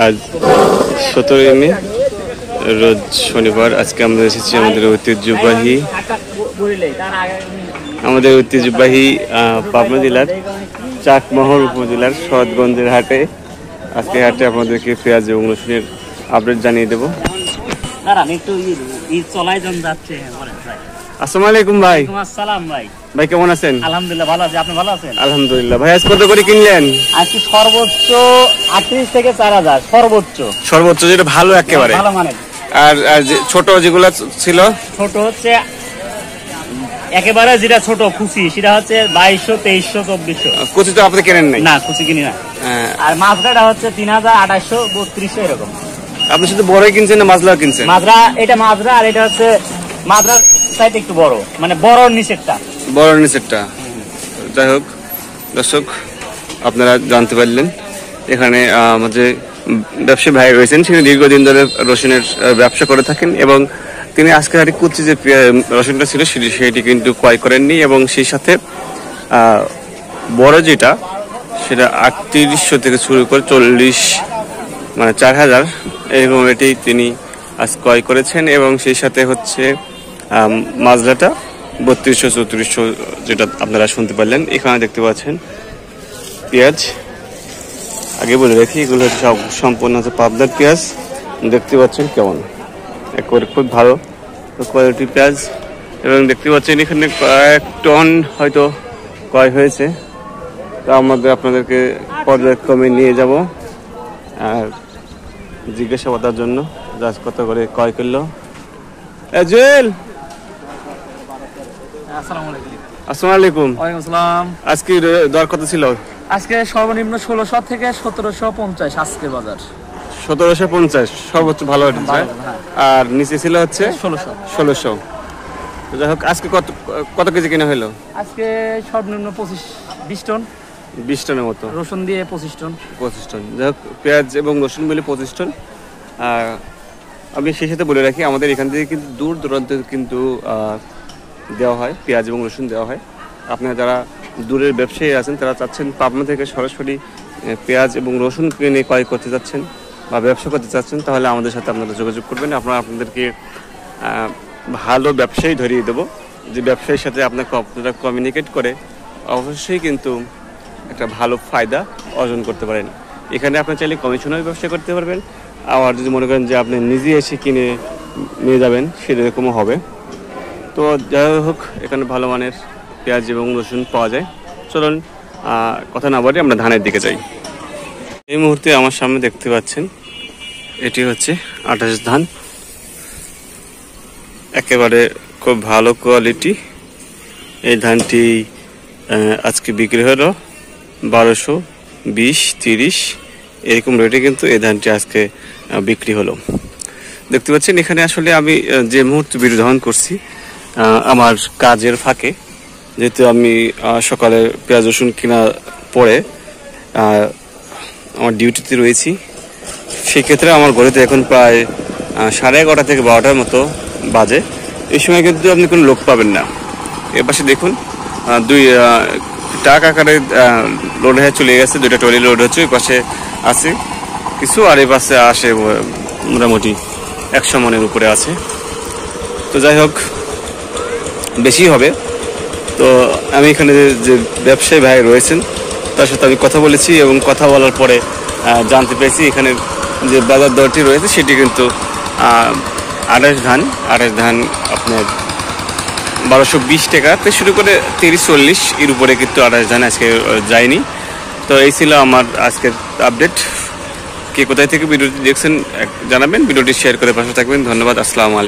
আজ 17 মে রোজ শনিবার। আজকে আমরা এসেছি আমাদের ঐতিহ্যবাহী পাবনা জেলার চাকমহল উপজেলার সৎগঞ্জের হাটে। আজকে হাটে আপনাদেরকে পেঁয়াজ এবং রসুনের আপডেট জানিয়ে দেবো। আসসালামু আলাইকুম ভাই। ভাই কেমন আছেন? আলহামদুলিল্লাহ ভালো আছি, আপনি ভালো আছেন? আলহামদুলিল্লাহ। ভাই আজ কত করে কিনলেন? আজকে সর্বোচ্চ 38 থেকে 4000 সর্বোচ্চ যেটা ভালো একেবারে ভালো মানে। আর ছোট যেগুলো ছিল? ছোট হচ্ছে একেবারে যেটা ছোট কুচি সেটা হচ্ছে 2200 2300 2400। কুচি তো আপনি কেনেন নাই? না কুচি কিনি না। আর মাজরাটা হচ্ছে 3000 2800 3200 এরকম। আপনি শুধু বড়ই কিনছেন না মাজরা কিনছেন? মাজরা, এটা মাজরা আর এটা হচ্ছে মাজরার সাইড একটু বড়, মানে বড়র নিচেরটা। যাই হোক দর্শক, আপনারা জানতে পারলেন এখানে আমাদের ব্যবসায়ী ভাই রয়েছেন, তিনি দীর্ঘদিন ধরে রসুনের ব্যবসা করে থাকেন এবং তিনি আজকে হাটে কুচি যে রসুনটা ছিল সেটি কিন্তু ক্রয় করেননি এবং সেই সাথে বড় যেটা সেটা 3800 থেকে শুরু করে 40 মানে 4000 এরকম এটি তিনি আজ ক্রয় করেছেন এবং সেই সাথে হচ্ছে মাজরাটা 3200 3400 যেটা আপনারা শুনতে পারলেন। এখানে দেখতে পাচ্ছেন পেঁয়াজ। আগে বলে রাখি এগুলো হচ্ছে সব সম্পূর্ণ হচ্ছে পাবনার পেঁয়াজ। দেখতে পাচ্ছেন কেমন একেবারে খুব ভালো কোয়ালিটির পেঁয়াজ এবং দেখতে পাচ্ছেন এখানে কয়েক টন হয়তো ক্রয় হয়েছে। তা আপনাদেরকে পর্যায়ক্রমে নিয়ে যাব আর জিজ্ঞাসাবাদের জন্য জাজ কত করে ক্রয় করলো। জুয়েল, আসসালামু আলাইকুম। ওয়ালাইকুম আসসালাম। আজকে দর কত ছিল? আজকে সর্বনিম্ন 1600 থেকে 1750 আজকে বাজার। 1750 সর্বোচ্চ ভালো হচ্ছে, আর নিচে ছিল হচ্ছে 1600। যাই হোক আজকে কত কেজি কেনা হলো? আজকে সর্বনিম্ন 20 টন। 20 টনের মতো রসুন দিয়ে 25 টন। যাই হোক পেঁয়াজ এবং রসুন মিলে 25 টন। আমি সেই সাথে বলে রাখি আমাদের এখান থেকে কিন্তু দূর দূরান্তে কিন্তু দেওয়া হয়, পেঁয়াজ এবং রসুন দেওয়া হয়। আপনারা যারা দূরের ব্যবসায়ী আছেন তারা চাচ্ছেন পাবনা থেকে সরাসরি পেঁয়াজ এবং রসুন কিনে ক্রয় করতে চাচ্ছেন বা ব্যবসা করতে চাচ্ছেন, তাহলে আমাদের সাথে আপনারা যোগাযোগ করবেন। আপনাদেরকে ভালো ব্যবসায়ী ধরিয়ে দেবো, যে ব্যবসায়ীর সাথে আপনারা কমিউনিকেট করে অবশ্যই কিন্তু একটা ভালো ফায়দা অর্জন করতে পারেন। এখানে আপনি চাইলে কমিশনের ব্যবসা করতে পারবেন, আবার যদি মনে করেন যে আপনি নিজে এসে কিনে নিয়ে যাবেন সেরকমও হবে। তো যাই হোক এখানে ভালো মানের পেঁয়াজ এবং রসুন পাওয়া যায়। চলুন কথা না বলে আমরা ধানের দিকে যাই। এই মুহূর্তে আমার সামনে দেখতে পাচ্ছেন এটি হচ্ছে 28 ধান, একেবারে খুব ভালো কোয়ালিটি। এই ধানটি আজকে বিক্রি হলো 1220 30 এরকম রেটে কিন্তু এই ধানটি আজকে বিক্রি হলো। দেখতে পাচ্ছেন এখানে আসলে আমি যে মুহূর্তে ভিডিও ধারণ করছি আমার কাজের ফাঁকে, যেহেতু আমি সকালে পেঁয়াজ রসুন কেনা পরে আমার ডিউটিতে রয়েছি, সেক্ষেত্রে আমার ঘরেতে এখন প্রায় 11:30 থেকে 12টার মতো বাজে। এই সময় কিন্তু আপনি কোনো লোক পাবেন না। এর পাশে দেখুন দুই ট্রাক আকারে লোড হয়ে চলে গেছে, 2টা ট্রলি লোড হচ্ছে, ওই পাশে আছে কিছু আর এই পাশে আসে মোটামুটি 100 মনের উপরে আছে। তো যাই হোক বেশি হবে। তো আমি এখানে যে ব্যবসায়ী ভাই রয়েছেন তার সাথে আমি কথা বলেছি এবং কথা বলার পরে জানতে পেরেছি এখানে যে বাজার দরটি রয়েছে সেটি কিন্তু 28 ধান আপনার 1220 টাকা থেকে শুরু করে 30-40 এর উপরে কিন্তু 28 ধান আজকে যায়নি। তো এই ছিল আমার আজকের আপডেট। কে কোথায় থেকে ভিডিওটি দেখছেন জানাবেন, ভিডিওটি শেয়ার করে পাশে থাকবেন। ধন্যবাদ। আসসালামু আলাইকুম।